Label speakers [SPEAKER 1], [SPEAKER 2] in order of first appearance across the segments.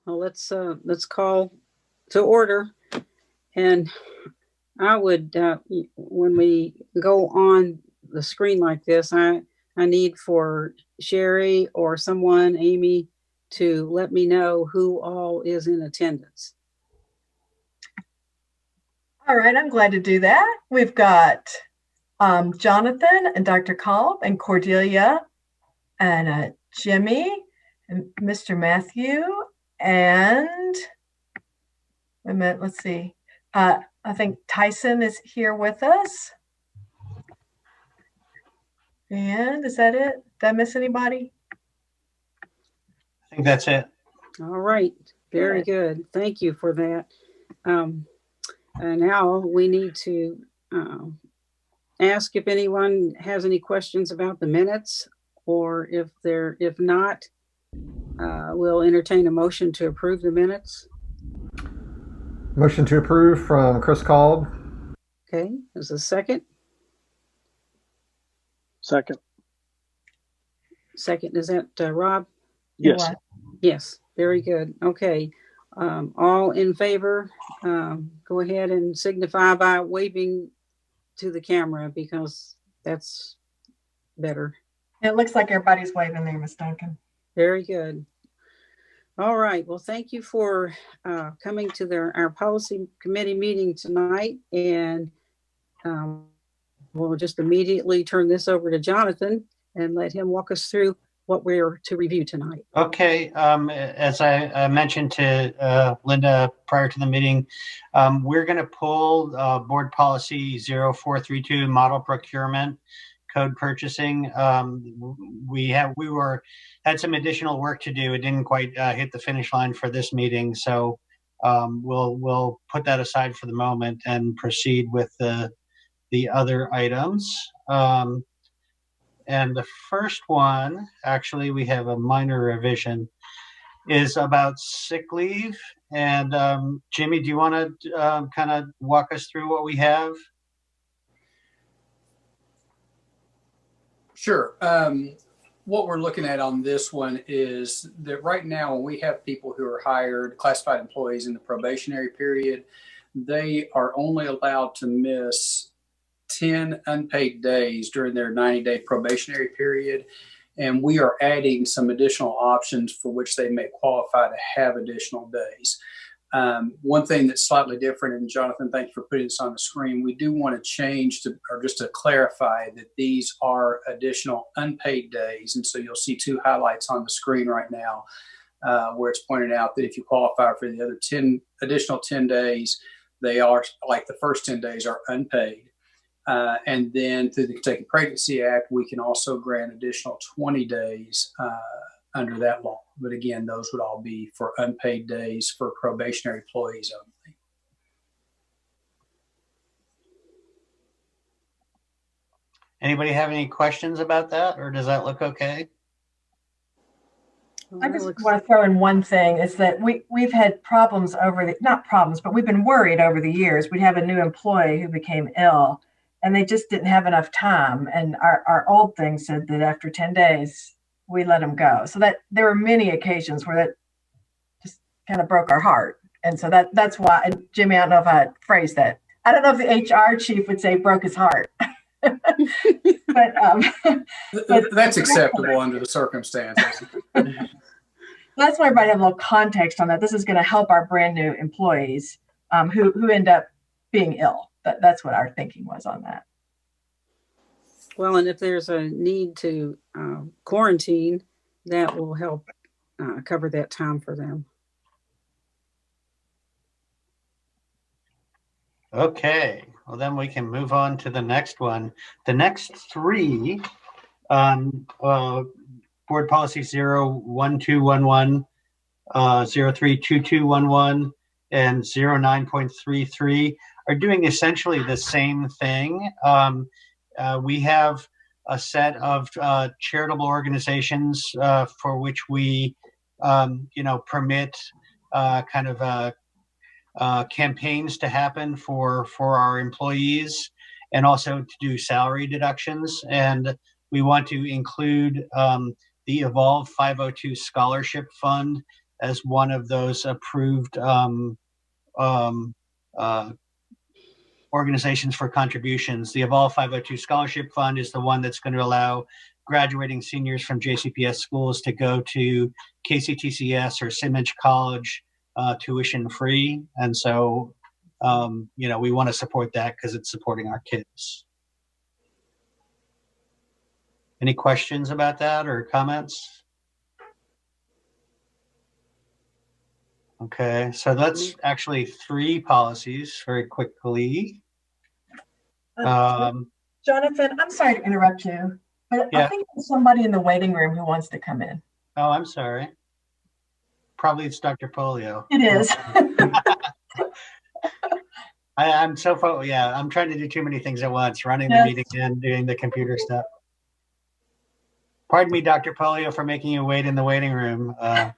[SPEAKER 1] Well, let's call to order. And I would, when we go on the screen like this, I need for Sherry or someone, Amy, to let me know who all is in attendance.
[SPEAKER 2] All right, I'm glad to do that. We've got Jonathan and Dr. Kolb and Cordelia and Jimmy and Mr. Matthew and wait a minute, let's see. I think Tyson is here with us. And is that it? Did I miss anybody?
[SPEAKER 3] I think that's it.
[SPEAKER 1] All right, very good. Thank you for that. And now we need to ask if anyone has any questions about the minutes, or if not, we'll entertain a motion to approve the minutes.
[SPEAKER 4] Motion to approve from Chris Kolb.
[SPEAKER 1] Okay, there's a second.
[SPEAKER 5] Second.
[SPEAKER 1] Second, is that Rob?
[SPEAKER 5] Yes.
[SPEAKER 1] Yes, very good. Okay, all in favor, go ahead and signify by waving to the camera, because that's better.
[SPEAKER 2] It looks like everybody's waving there, Ms. Duncan.
[SPEAKER 1] Very good. All right. Well, thank you for coming to our policy committee meeting tonight. And we'll just immediately turn this over to Jonathan and let him walk us through what we're to review tonight.
[SPEAKER 3] Okay. As I mentioned to Linda prior to the meeting, we're going to pull board policy 0432 model procurement code purchasing. We had some additional work to do. It didn't quite hit the finish line for this meeting, so we'll put that aside for the moment and proceed with the other items. And the first one, actually, we have a minor revision, is about sick leave. And Jimmy, do you want to kind of walk us through what we have?
[SPEAKER 6] Sure. What we're looking at on this one is that right now, when we have people who are hired, classified employees in the probationary period, they are only allowed to miss 10 unpaid days during their 90-day probationary period. And we are adding some additional options for which they may qualify to have additional days. One thing that's slightly different, and Jonathan, thank you for putting this on the screen, we do want to change or just to clarify that these are additional unpaid days. And so you'll see two highlights on the screen right now where it's pointed out that if you qualify for the other 10 additional 10 days, they are, like the first 10 days, are unpaid. And then through the Kentucky Pregnancy Act, we can also grant additional 20 days under that law. But again, those would all be for unpaid days for probationary employees only.
[SPEAKER 3] Anybody have any questions about that, or does that look okay?
[SPEAKER 2] I just want to throw in one thing, is that we've had problems not problems, but we've been worried over the years. We'd have a new employee who became ill, and they just didn't have enough time. And our old thing said that after 10 days, we let them go. So that there were many occasions where that just kind of broke our heart. And so that's why, and Jimmy, I don't know if I phrased that. I don't know if the HR chief would say broke his heart. but
[SPEAKER 6] that's acceptable under the circumstances.
[SPEAKER 2] That's why everybody have a little context on that. This is going to help our brand new employees who end up being ill. That's what our thinking was on that.
[SPEAKER 1] Well, and if there's a need to quarantine, that will help cover that time for them.
[SPEAKER 3] Okay, well then we can move on to the next one. The next three, board policy 01211, 032211, and 09.33 are doing essentially the same thing. We have a set of charitable organizations for which we, permit kind of campaigns to happen for our employees, and also to do salary deductions. And we want to include the Evolve 502 Scholarship Fund as one of those approved um, uh, organizations for contributions. The Evolve 502 Scholarship Fund is the one that's going to allow graduating seniors from JCPS schools to go to KCTCS or Simage College tuition free. And so, we want to support that because it's supporting our kids. Any questions about that or comments? Okay, so that's actually 3 policies very quickly.
[SPEAKER 2] Jonathan, I'm sorry to interrupt you, but
[SPEAKER 3] Yeah.
[SPEAKER 2] I think there's somebody in the waiting room who wants to come in.
[SPEAKER 3] Oh, I'm sorry. Probably it's Dr. Polio.
[SPEAKER 2] It is.
[SPEAKER 3] I'm I'm trying to do too many things at once, running the meeting and doing the computer stuff. Pardon me, Dr. Polio, for making you wait in the waiting room. I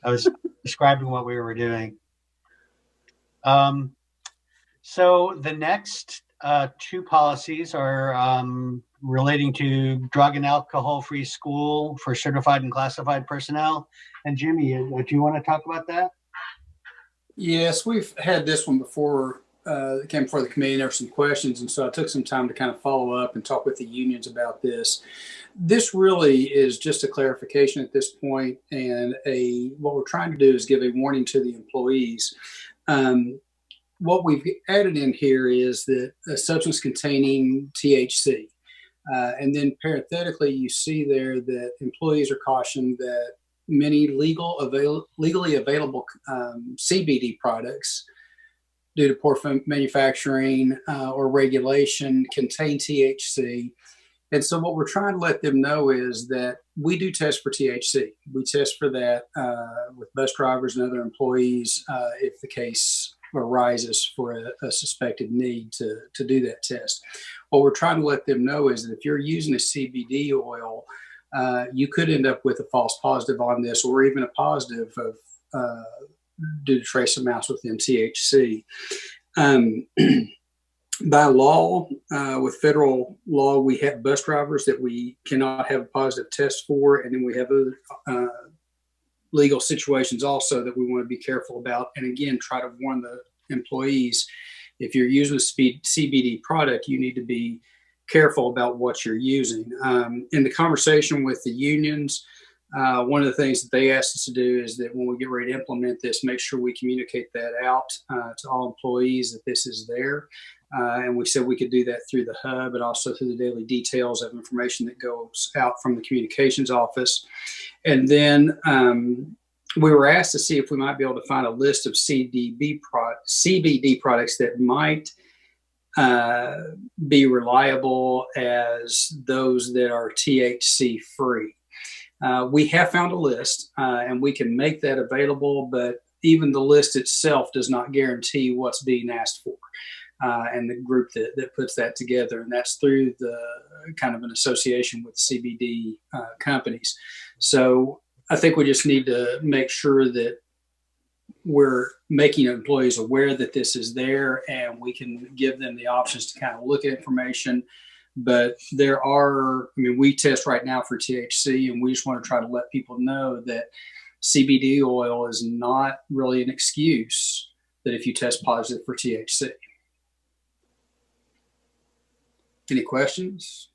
[SPEAKER 3] was describing what we were doing. So the next 2 policies are relating to drug and alcohol-free school for certified and classified personnel. And Jimmy, do you want to talk about that?
[SPEAKER 6] Yes, we've had this one before. It came before the committee, and there were some questions, and so I took some time to kind of follow up and talk with the unions about this. This really is just a clarification at this point, and what we're trying to do is give a warning to the employees. What we've added in here is that a substance containing THC. And then parenthetically, you see there that employees are cautioned that many legally available CBD products, due to poor manufacturing or regulation, contain THC. And so what we're trying to let them know is that we do test for THC. We test for that with bus drivers and other employees if the case arises for a suspected need to do that test. What we're trying to let them know is that if you're using a CBD oil, you could end up with a false positive on this, or even a positive of due to trace amounts within THC. By law, with federal law, we have bus drivers that we cannot have a positive test for, and then we have other legal situations also that we want to be careful about. And again, try to warn the employees, if you're using a CBD product, you need to be careful about what you're using. In the conversation with the unions, one of the things that they asked us to do is that when we get ready to implement this, make sure we communicate that out to all employees that this is there. And we said we could do that through the hub and also through the daily details of information that goes out from the communications office. And then we were asked to see if we might be able to find a list of CBD products that might be reliable as those that are THC free. We have found a list and we can make that available, but even the list itself does not guarantee what's being asked for. And the group that puts that together, and that's through the kind of an association with CBD companies. So I think we just need to make sure that we're making employees aware that this is there, and we can give them the options to kind of look at information. But we test right now for THC, and we just want to try to let people know that CBD oil is not really an excuse that if you test positive for THC. Any questions?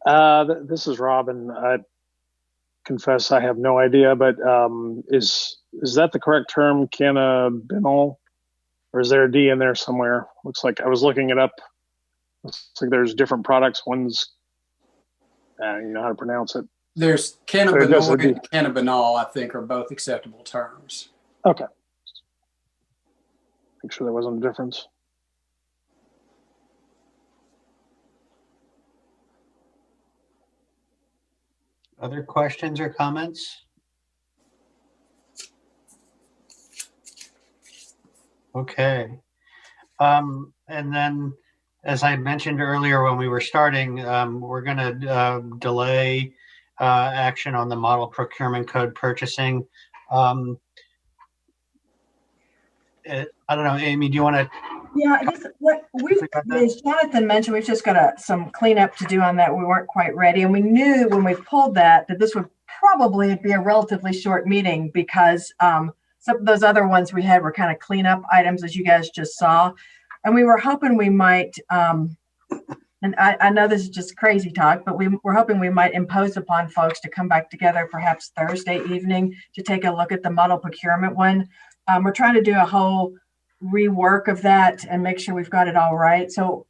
[SPEAKER 5] This is Robin. I confess I have no idea, but is that the correct term, cannabinol? Or is there a D in there somewhere? Looks like I was looking it up. Looks like there's different products. One's, you know how to pronounce it.
[SPEAKER 6] There's cannabinol and cannabinol, I think, are both acceptable terms.
[SPEAKER 5] Okay. Make sure there wasn't a difference.
[SPEAKER 3] Other questions or comments? Okay. And then, as I mentioned earlier when we were starting, we're going to delay action on the model procurement code purchasing. I don't know, Amy, do you want to
[SPEAKER 2] Yeah, as Jonathan mentioned, we've just got some cleanup to do on that. We weren't quite ready. And we knew when we pulled that this would probably be a relatively short meeting because some of those other ones we had were kind of cleanup items, as you guys just saw. And we were hoping we might, and I know this is just crazy talk, but we're hoping we might impose upon folks to come back together perhaps Thursday evening to take a look at the model procurement one. We're trying to do a whole rework of that and make sure we've got it all right. So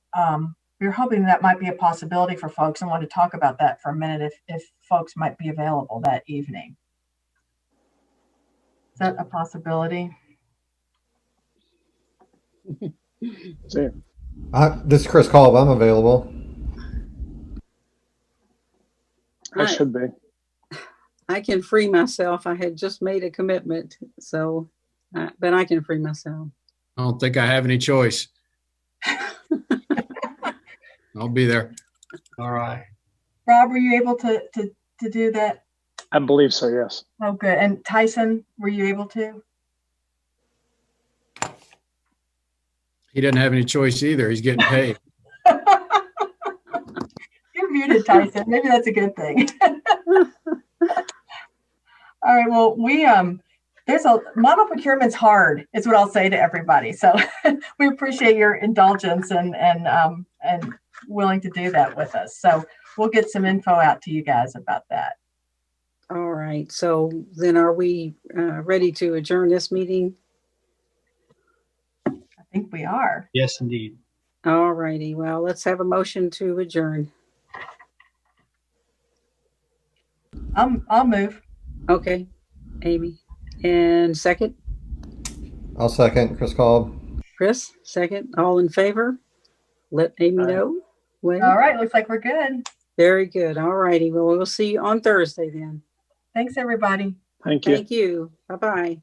[SPEAKER 2] we're hoping that might be a possibility for folks and want to talk about that for a minute if folks might be available that evening. Is that a possibility?
[SPEAKER 5] See,
[SPEAKER 4] This is Chris Kolb. I'm available.
[SPEAKER 5] I should be.
[SPEAKER 1] I can free myself. I had just made a commitment, so, but I can free myself.
[SPEAKER 7] I don't think I have any choice. I'll be there.
[SPEAKER 3] All right.
[SPEAKER 2] Rob, were you able to do that?
[SPEAKER 5] I believe so, yes.
[SPEAKER 2] Oh, good. And Tyson, were you able to?
[SPEAKER 7] He doesn't have any choice either. He's getting paid.
[SPEAKER 2] You're muted, Tyson. Maybe that's a good thing. All right. Well, model procurement's hard, is what I'll say to everybody. So we appreciate your indulgence and willing to do that with us. So we'll get some info out to you guys about that.
[SPEAKER 1] All right. So then are we ready to adjourn this meeting?
[SPEAKER 2] I think we are.
[SPEAKER 3] Yes, indeed.
[SPEAKER 1] All righty. Well, let's have a motion to adjourn.
[SPEAKER 2] I'll move.
[SPEAKER 1] Okay, Amy. And second?
[SPEAKER 4] I'll second. Chris Kolb.
[SPEAKER 1] Chris, second. All in favor? Let Amy know. Wait.
[SPEAKER 2] All right. Looks like we're good.
[SPEAKER 1] Very good. All righty. Well, we'll see you on Thursday then.
[SPEAKER 2] Thanks, everybody.
[SPEAKER 5] Thank you.
[SPEAKER 1] Thank you. Bye-bye.